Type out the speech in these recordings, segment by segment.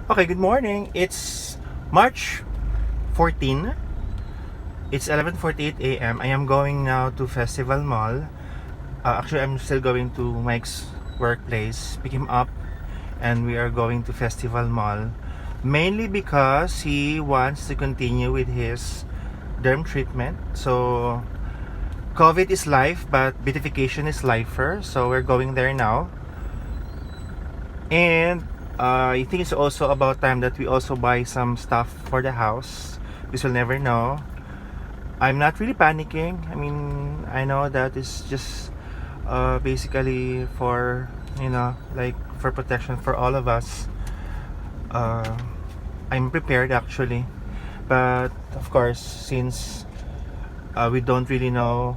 Okay, good morning. It's March 14. It's 11:48 a.m. I am going now to Festival Mall. Actually, I'm still going to Mike's workplace, pick him up, and we are going to Festival Mall. Mainly because he wants to continue with his derm treatment. So, COVID is life, but beautification is lifer. So, we're going there now. And I think it's also about time that we also buy some stuff for the house because we'll never know. I'm not really panicking. I mean, I know that it's just basically for, like for protection for all of us. Uh, I'm prepared actually. But of course, since we don't really know,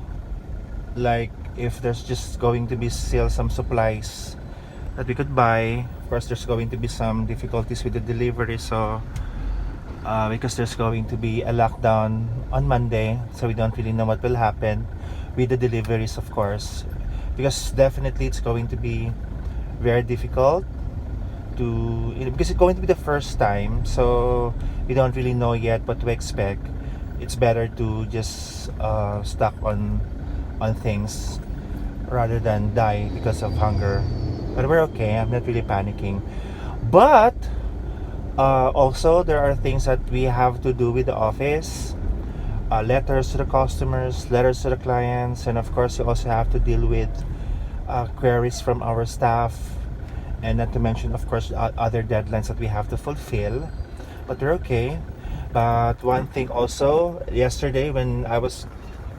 like, if there's just going to be still some supplies that we could buy. Of course, there's going to be some difficulties with the delivery, so because there's going to be a lockdown on Monday, so we don't really know what will happen with the deliveries, of course, because definitely it's going to be very difficult because it's going to be the first time, so we don't really know yet what to expect. It's better to just stock on things rather than die because of hunger. But we're okay. I'm not really panicking. But also, there are things that we have to do with the office. Letters to the customers, letters to the clients, and of course, you also have to deal with queries from our staff, and not to mention, of course, other deadlines that we have to fulfill. But we're okay. But one thing also, yesterday when I was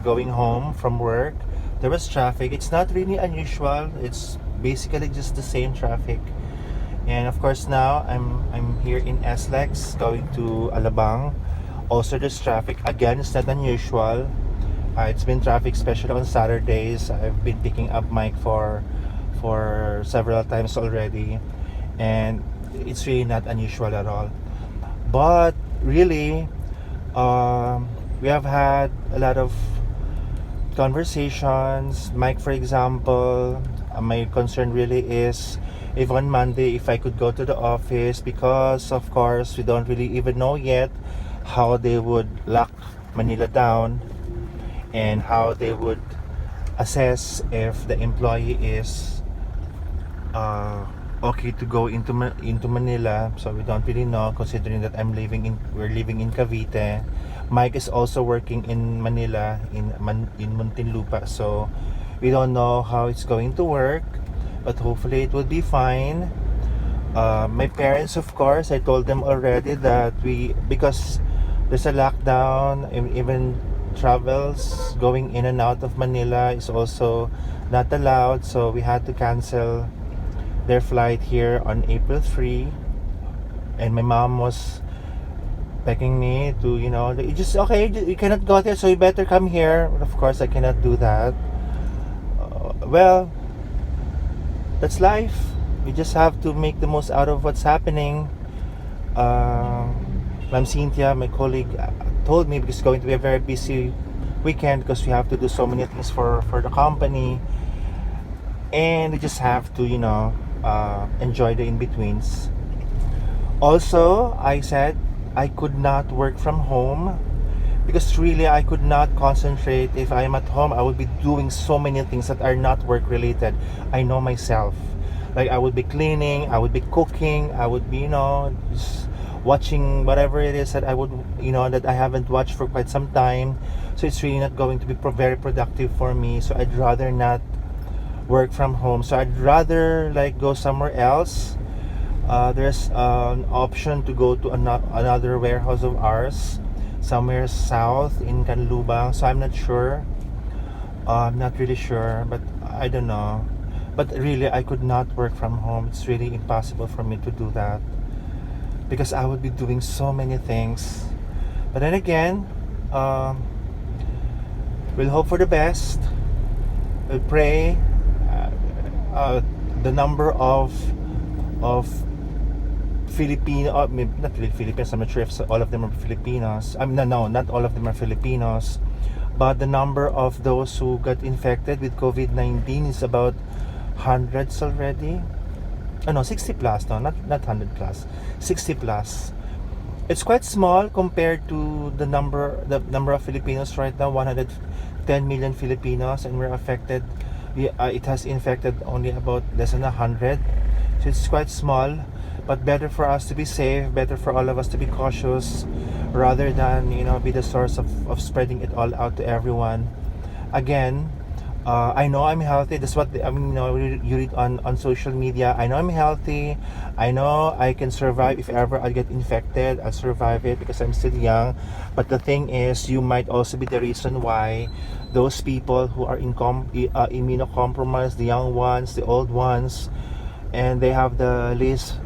going home from work, there was traffic. It's not really unusual. It's basically just the same traffic. And of course now I'm here in SLEX going to Alabang. Also there's traffic. Again, it's not unusual. It's been traffic, especially on Saturdays. I've been picking up Mike for several times already, and it's really not unusual at all. But really, we have had a lot of conversations. Mike, for example, my concern really is if on Monday if I could go to the office, because of course we don't really even know yet how they would lock Manila down and how they would assess if the employee is okay to go into Manila. So we don't really know, considering that we're living in Cavite. Mike is also working in Manila in Muntinlupa. So we don't know how it's going to work, but hopefully it will be fine. My parents, of course, I told them already that because there's a lockdown, even travels going in and out of Manila is also not allowed. So we had to cancel their flight here on April 3. And my mom was begging me to, you just, okay, you cannot go there, so you better come here. But of course, I cannot do that. Well, that's life. We just have to make the most out of what's happening. Uh, Ma'am Cynthia, my colleague, told me because it's going to be a very busy weekend because we have to do so many things for the company, and we just have to, enjoy the in-betweens. Also, I said I could not work from home because really I could not concentrate. If I'm at home, I would be doing so many things that are not work related. I know myself. Like I would be cleaning, I would be cooking, I would be, just watching whatever it is that I would, that I haven't watched for quite some time. So it's really not going to be very productive for me. So I'd rather not work from home. So I'd rather like go somewhere else. There's an option to go to another warehouse of ours somewhere south in Canlubang. So I'm not sure. I'm not really sure, but I don't know. But really, I could not work from home. It's really impossible for me to do that because I would be doing so many things. But then again, um, we'll hope for the best. We'll pray. The number of Filipino, not really Filipinos. I'm not sure if all of them are Filipinos. I mean, no, not all of them are Filipinos. But the number of those who got infected with COVID-19 is about hundreds already. Oh no, 60 plus. No, not 100 plus. 60 plus. It's quite small compared to the number of Filipinos right now. 110 million Filipinos, and we're affected. It has infected only about less than 100. So it's quite small, but better for us to be safe. Better for all of us to be cautious, rather than be the source of spreading it all out to everyone. Again, I know I'm healthy. That's what you read on social media. I know I'm healthy. I know I can survive. If ever I get infected, I'll survive it because I'm still young. But the thing is, you might also be the reason why those people who are immunocompromised, the young ones, the old ones, and they have the least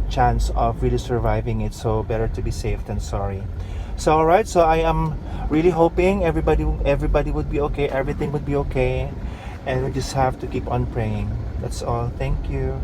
chance of really surviving it. So better to be safe than sorry. So alright, so I am really hoping everybody would be okay, everything would be okay, and we just have to keep on praying. That's all. Thank you.